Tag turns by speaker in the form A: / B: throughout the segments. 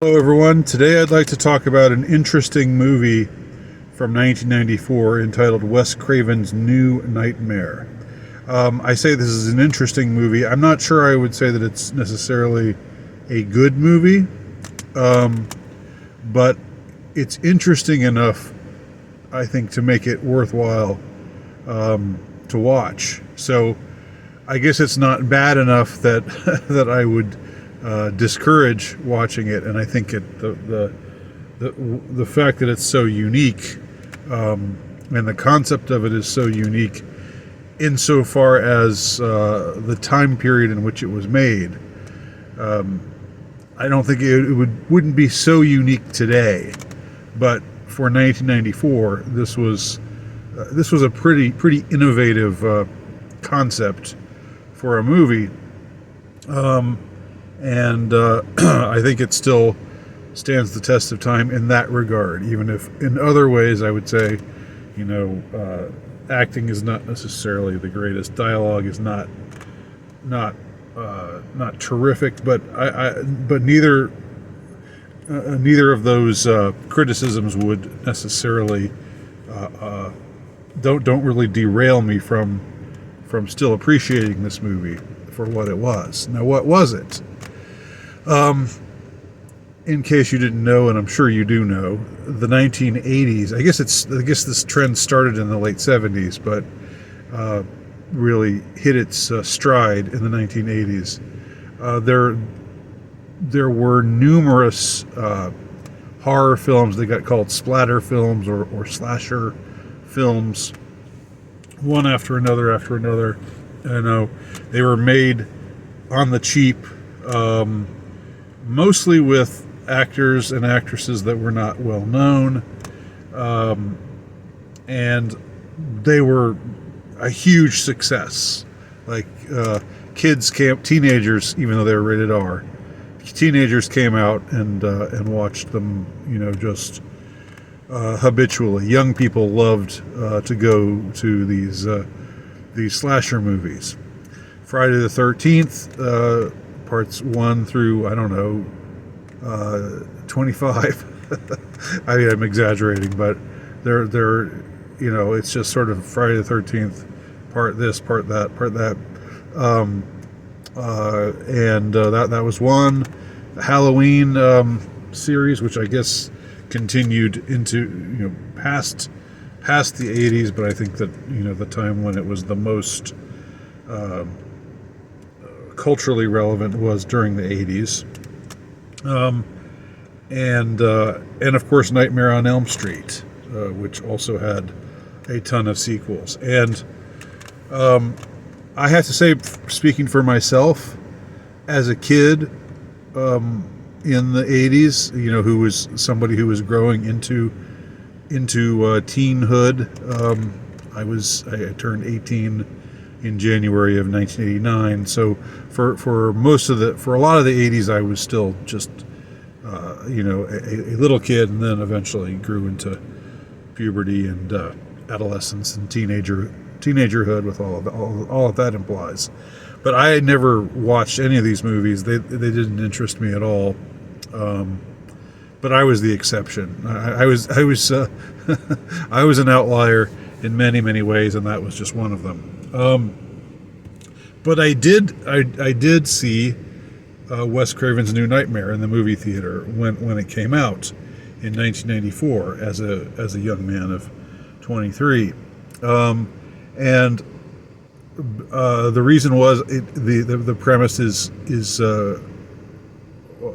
A: Hello, everyone. Today I'd like to talk about an interesting movie from 1994 entitled Wes Craven's New Nightmare. I say this is an interesting movie. I'm not sure I would say that it's necessarily a good movie, but it's interesting enough, I think, to make it worthwhile to watch. So I guess it's not bad enough that that I would discourage watching it, and I think the fact that it's so unique, and the concept of it is so unique insofar as the time period in which it was made. I don't think wouldn't be so unique today, but for 1994, this was a pretty innovative concept for a movie. And I think it still stands the test of time in that regard, even if in other ways I would say, acting is not necessarily the greatest, dialogue is not terrific, but but neither of those criticisms would necessarily don't really derail me from still appreciating this movie for what it was. Now, what was it? In case you didn't know, and I'm sure you do know, the 1980s. I guess this trend started in the late 70s, but really hit its stride in the 1980s. There were numerous horror films that got called splatter films or slasher films, one after another. I know they were made on the cheap. Mostly with actors and actresses that were not well known, and they were a huge success. Like teenagers, even though they were rated R, teenagers came out and watched them, just habitually. Young people loved to go to these slasher movies. Friday the 13th. Parts 1 through, 25. I mean, I'm exaggerating, but they're it's just sort of Friday the 13th, part this, part that, and that was one. The Halloween series, which I guess continued into past the 80s, but I think that the time when it was the most culturally relevant was during the 80s, and of course Nightmare on Elm Street, which also had a ton of sequels. And I have to say, speaking for myself, as a kid in the 80s, who was somebody who was growing into teenhood, I turned 18 in January of 1989. So for a lot of the 80s, I was still just a little kid, and then eventually grew into puberty and adolescence and teenagerhood with all of that implies. But I had never watched any of these movies. They didn't interest me at all. But I was the exception. I was I was an outlier in many ways, and that was just one of them. But I did see Wes Craven's New Nightmare in the movie theater when it came out in 1994 as a young man of 23, and the reason was the premise is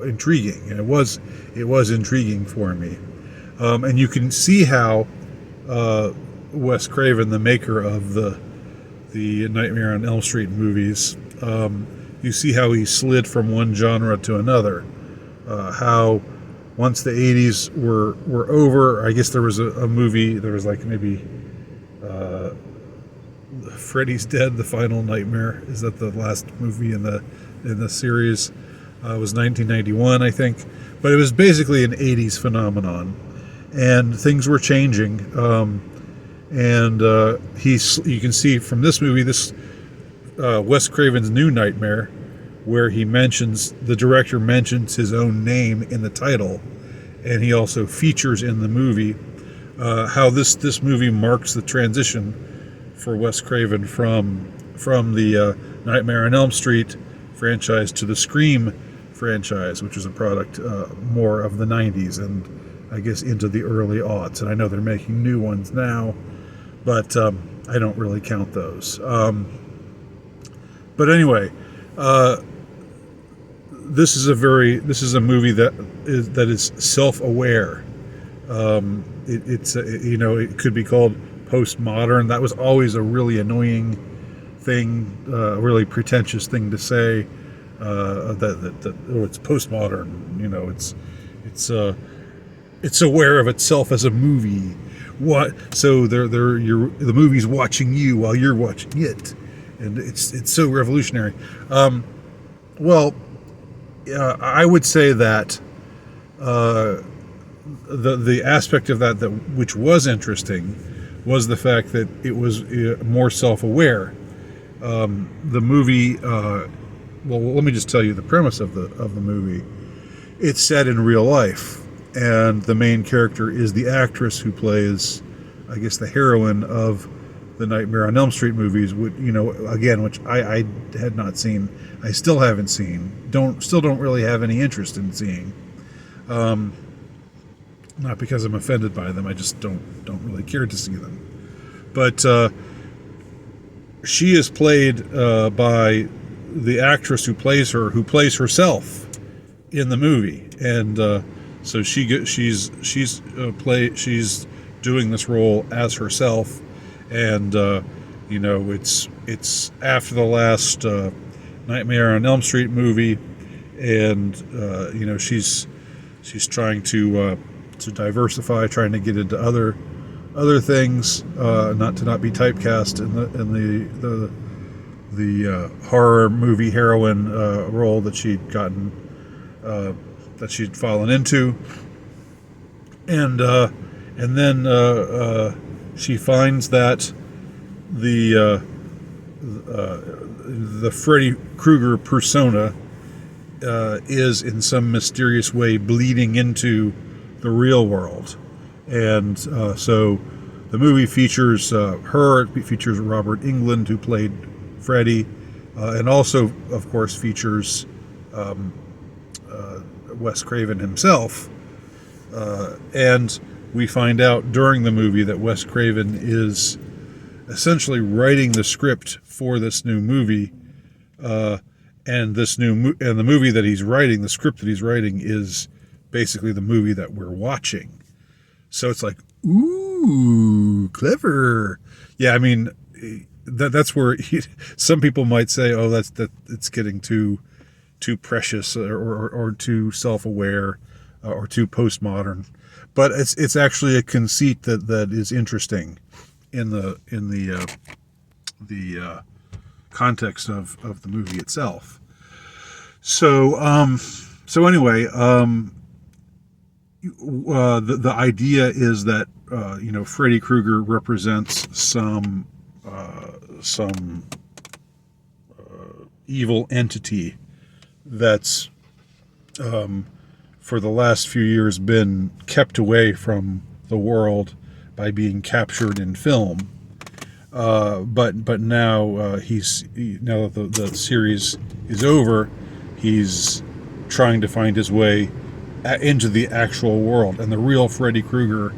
A: intriguing, and it was intriguing for me, and you can see how Wes Craven, the maker of the Nightmare on Elm Street movies, you see how he slid from one genre to another. How once the 80s were over, I guess there was a movie, there was like maybe Freddy's Dead, The Final Nightmare. Is that the last movie in the series? It was 1991, I think. But it was basically an 80s phenomenon, and things were changing. And you can see from this movie, Wes Craven's New Nightmare where the director mentions his own name in the title, and he also features in the movie how this movie marks the transition for Wes Craven from the Nightmare on Elm Street franchise to the Scream franchise, which is a product more of the 90s and I guess into the early aughts. And I know they're making new ones now, but I don't really count those. But anyway, this is a movie that is self-aware. It could be called postmodern. That was always a really annoying thing, a really pretentious thing to say. That it's postmodern. It's aware of itself as a movie. What? So the movie's watching you while you're watching it, and it's so revolutionary. I would say that the aspect of that which was interesting was the fact that it was more self-aware. The movie. Let me just tell you the premise of the movie. It's set in real life, and the main character is the actress who plays, I guess, the heroine of the Nightmare on Elm Street movies. Which I had not seen. I still haven't seen. Still don't really have any interest in seeing. Not because I'm offended by them. I just don't really care to see them. But she is played by the actress who plays herself in the movie, and so she's doing this role as herself, and it's after the last Nightmare on Elm Street movie, and she's trying to diversify, trying to get into other things, not be typecast in the horror movie heroine role that she'd gotten, that she'd fallen into, and then she finds that the Freddy Krueger persona is in some mysterious way bleeding into the real world, and so the movie features her. It features Robert Englund, who played Freddy, and also, of course, features Wes Craven himself. And we find out during the movie that Wes Craven is essentially writing the script for this new movie, and the movie that he's writing, the script that he's writing, is basically the movie that we're watching. So it's like, ooh, clever. Yeah, I mean, that's where some people might say, oh, it's getting too precious or too self-aware or too postmodern. But it's actually a conceit that is interesting in the context of the movie itself. So anyway, the idea is that Freddy Krueger represents some evil entity that's for the last few years been kept away from the world by being captured in film. But now now that the series is over, he's trying to find his way into the actual world, and the real Freddy Krueger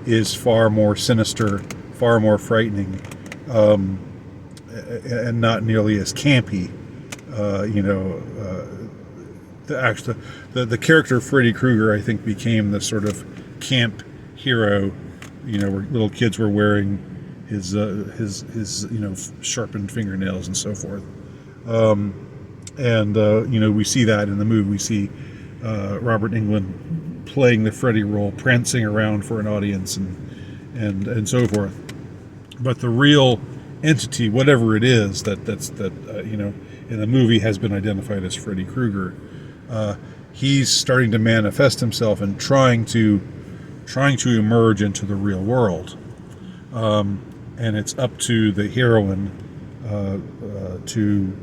A: is far more sinister, far more frightening, and not nearly as campy. The character Freddy Krueger, I think, became the sort of camp hero, where little kids were wearing his sharpened fingernails and so forth. We see that in the movie. We see Robert Englund playing the Freddy role, prancing around for an audience and so forth. But the real entity, whatever it is that in the movie has been identified as Freddy Krueger, he's starting to manifest himself and trying to emerge into the real world. And it's up to the heroine to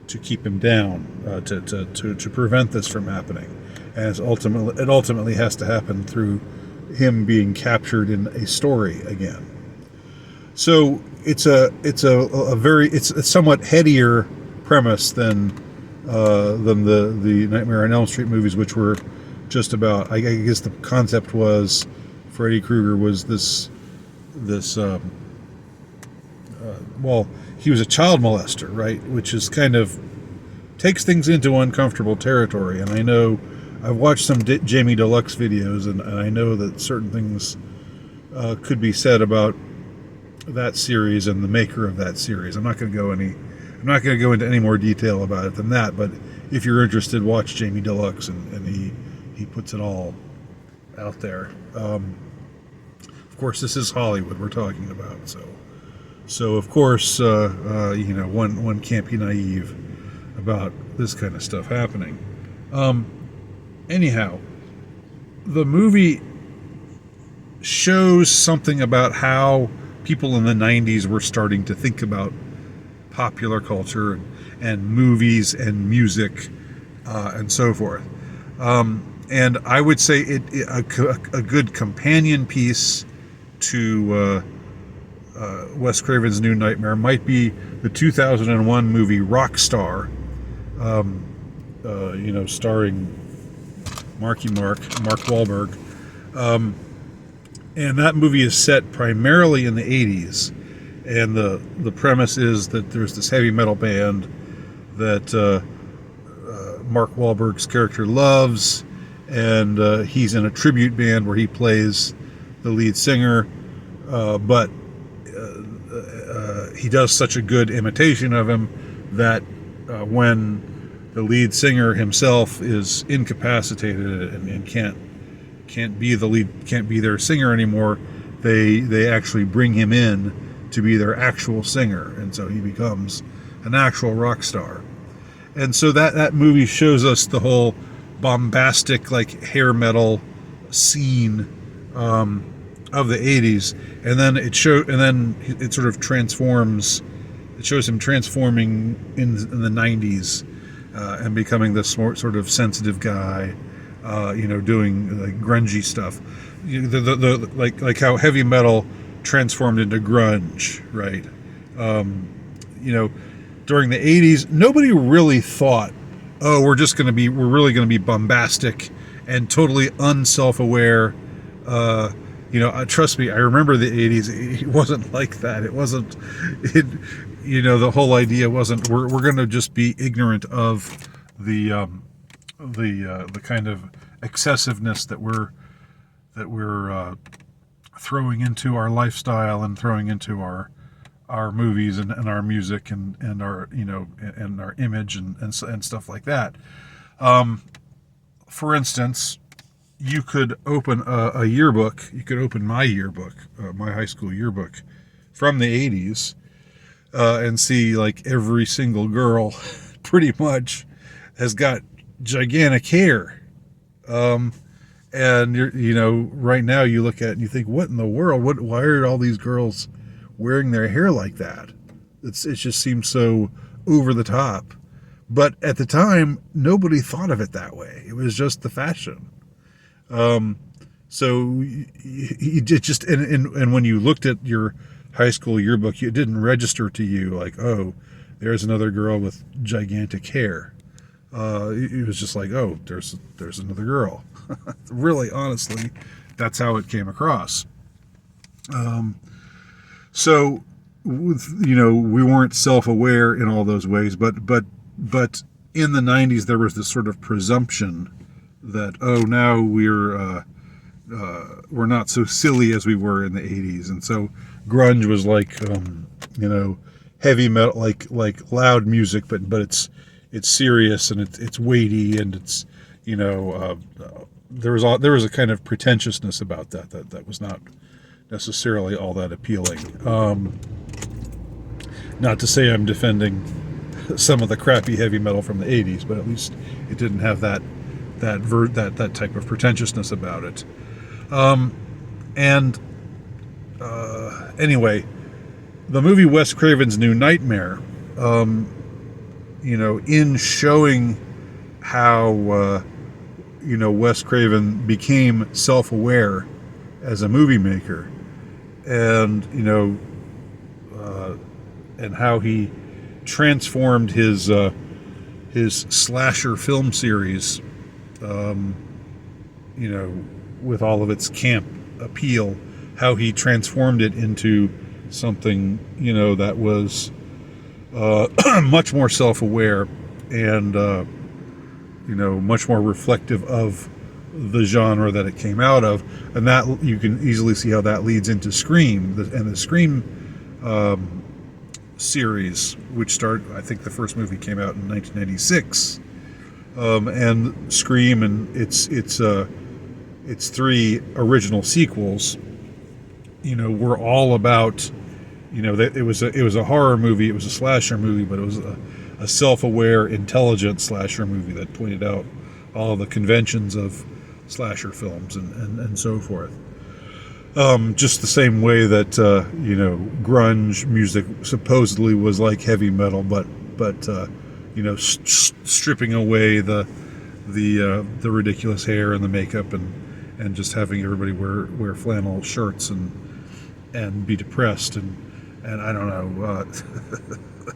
A: to keep him down, to prevent this from happening. And it ultimately has to happen through him being captured in a story again. So it's a somewhat headier premise than the Nightmare on Elm Street movies, which were just about, I guess the concept was Freddy Krueger was this well, he was a child molester, right? Which is kind of takes things into uncomfortable territory. And I know I've watched some Jamie Deluxe videos, and I know that certain things could be said about that series and the maker of that series. I'm not going to go into any more detail about it than that. But if you're interested, watch Jamie Deluxe, and he puts it all out there. Of course, this is Hollywood we're talking about, so of course, one can't be naive about this kind of stuff happening. Anyhow, the movie shows something about how people in the 90s were starting to think about popular culture and movies and music and so forth. And I would say a good companion piece to Wes Craven's New Nightmare might be the 2001 movie Rockstar, starring Mark Wahlberg. And that movie is set primarily in the 80s. And the premise is that there's this heavy metal band that Mark Wahlberg's character loves, and he's in a tribute band where he plays the lead singer, but he does such a good imitation of him that when the lead singer himself is incapacitated and can't be their singer anymore, they actually bring him in to be their actual singer, and so he becomes an actual rock star. And so that movie shows us the whole bombastic, like, hair metal scene of the 80s, and then it sort of transforms. It shows him transforming in the 90s and becoming this sort of sensitive guy, doing like grungy stuff, like how heavy metal transformed into grunge, right? During the 80s, nobody really thought, oh, we're really going to be bombastic and totally unself-aware. Trust me, I remember the 80s. It wasn't like that. It wasn't, the whole idea wasn't, we're going to just be ignorant of the kind of excessiveness that we're throwing into our lifestyle and throwing into our movies and our music and our and our image and stuff like that. For instance, you could open a yearbook. You could open my yearbook, my high school yearbook from the 80s, and see like every single girl pretty much has got gigantic hair. And right now you look at it and you think, what in the world? Why are all these girls wearing their hair like that? It just seems so over the top. But at the time, nobody thought of it that way. It was just the fashion. So you just and when you looked at your high school yearbook, it didn't register to you like, oh, there's another girl with gigantic hair. It was just like, oh, there's another girl. Really, honestly, that's how it came across. So, we weren't self-aware in all those ways, but in the 90s there was this sort of presumption that, oh, now we're not so silly as we were in the 80s, and so grunge was like heavy metal, like loud music, but it's serious and it's weighty, and it's there was a kind of pretentiousness about that was not necessarily all that appealing. Not to say I'm defending some of the crappy heavy metal from the 80s, but at least it didn't have that type of pretentiousness about it. Anyway, the movie Wes Craven's New Nightmare in showing how Wes Craven became self-aware as a movie maker, and and how he transformed his slasher film series, with all of its camp appeal, how he transformed it into something that was much more self-aware and much more reflective of the genre that it came out of. And that you can easily see how that leads into Scream, and the Scream series, which started, I think the first movie came out in 1996, and Scream and its three original sequels were all about it was a horror movie, it was a slasher movie, but it was a self-aware, intelligent slasher movie that pointed out all the conventions of slasher films and so forth. Just the same way that grunge music supposedly was like heavy metal, but stripping away the ridiculous hair and the makeup and just having everybody wear flannel shirts and be depressed and I don't know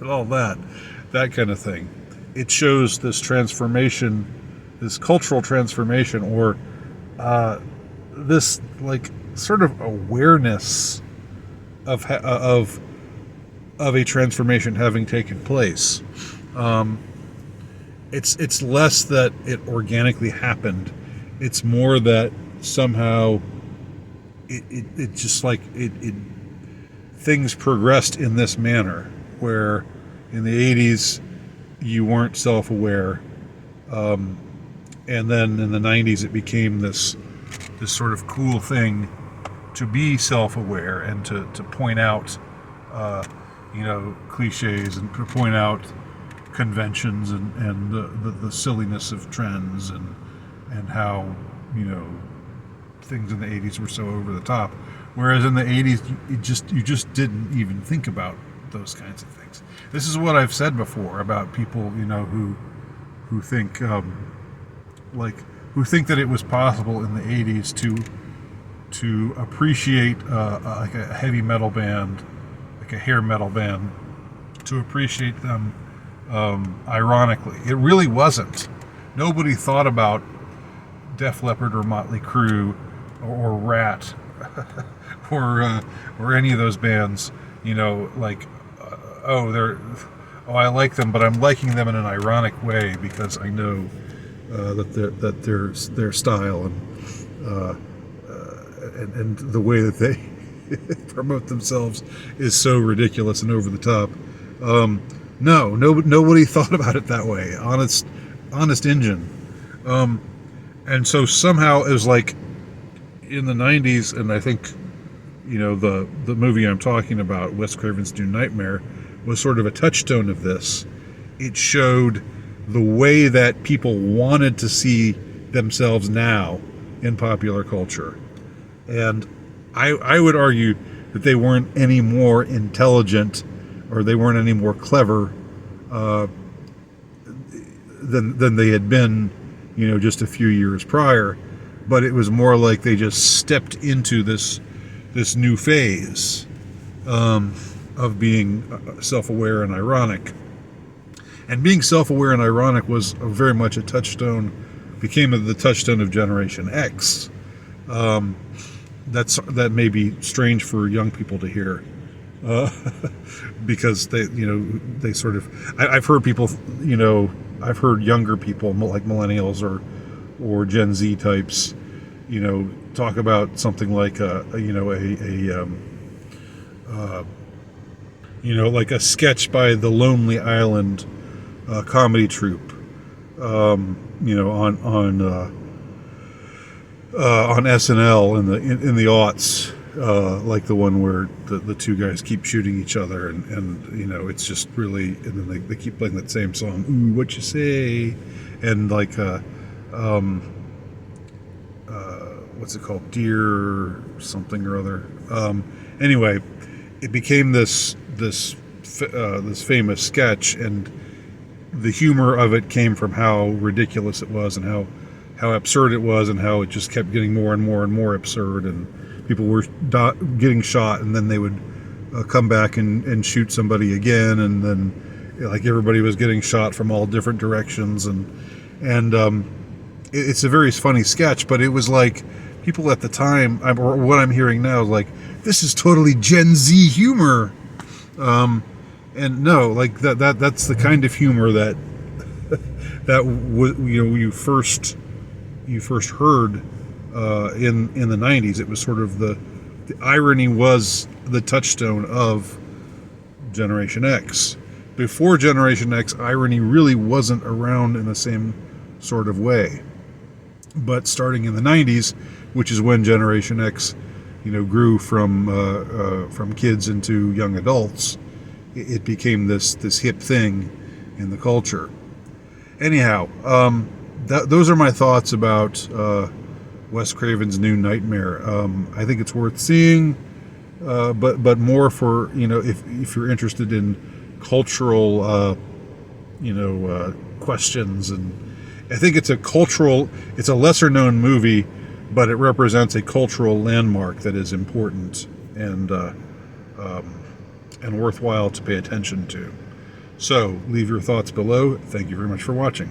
A: and all that kind of thing. It shows this transformation, this cultural transformation, or this like sort of awareness of a transformation having taken place. It's less that it organically happened. It's more that somehow it just like it things progressed in this manner, where in the 80s you weren't self-aware, and then in the 90s it became this sort of cool thing to be self-aware and to point out cliches and to point out conventions and the silliness of trends and how things in the 80s were so over the top, whereas in the 80s you just didn't even think about those kinds of things. This is what I've said before about people who think who think that it was possible in the 80s to appreciate like a heavy metal band, like a hair metal band, to appreciate them ironically. It really wasn't. Nobody thought about Def Leppard or Motley Crue or Rat or any of those bands, I like them, but I'm liking them in an ironic way because I know that their style and the way that they promote themselves is so ridiculous and over the top. Nobody thought about it that way. Honest engine. And so somehow it was like in the 90s, and I think the movie I'm talking about, Wes Craven's New Nightmare, was sort of a touchstone of this. It showed the way that people wanted to see themselves now in popular culture. And I would argue that they weren't any more intelligent or they weren't any more clever than they had been, just a few years prior. But it was more like they just stepped into this new phase of being self-aware and ironic. And being self-aware and ironic was very much became the touchstone of Generation X. That may be strange for young people to hear, because they sort of. I've heard people, I've heard younger people like millennials or Gen Z types, talk about something like like a sketch by the Lonely Island comedy troupe, on SNL in the aughts, like the one where the two guys keep shooting each other and it's just really, and then they keep playing that same song, "Ooh, what you say," and like what's it called, Dear something or other. Anyway, it became this famous sketch, and the humor of it came from how ridiculous it was and how absurd it was, and how it just kept getting more and more and more absurd, and people were getting shot, and then they would come back and shoot somebody again, and then like everybody was getting shot from all different directions, and it's a very funny sketch, but it was like people at the time, or what I'm hearing now, is like, this is totally Gen Z humor. And no, like that's the kind of humor that you first heard in the 90s. It was sort of the irony was the touchstone of Generation X. Before Generation X, irony really wasn't around in the same sort of way. But starting in the 90s, which is when Generation X, grew from kids into young adults, it became this hip thing in the culture. Anyhow, those are my thoughts about Wes Craven's New Nightmare. I think it's worth seeing, but more for if you're interested in cultural questions, and I think it's a lesser known movie, but it represents a cultural landmark that is important and worthwhile to pay attention to. So leave your thoughts below. Thank you very much for watching.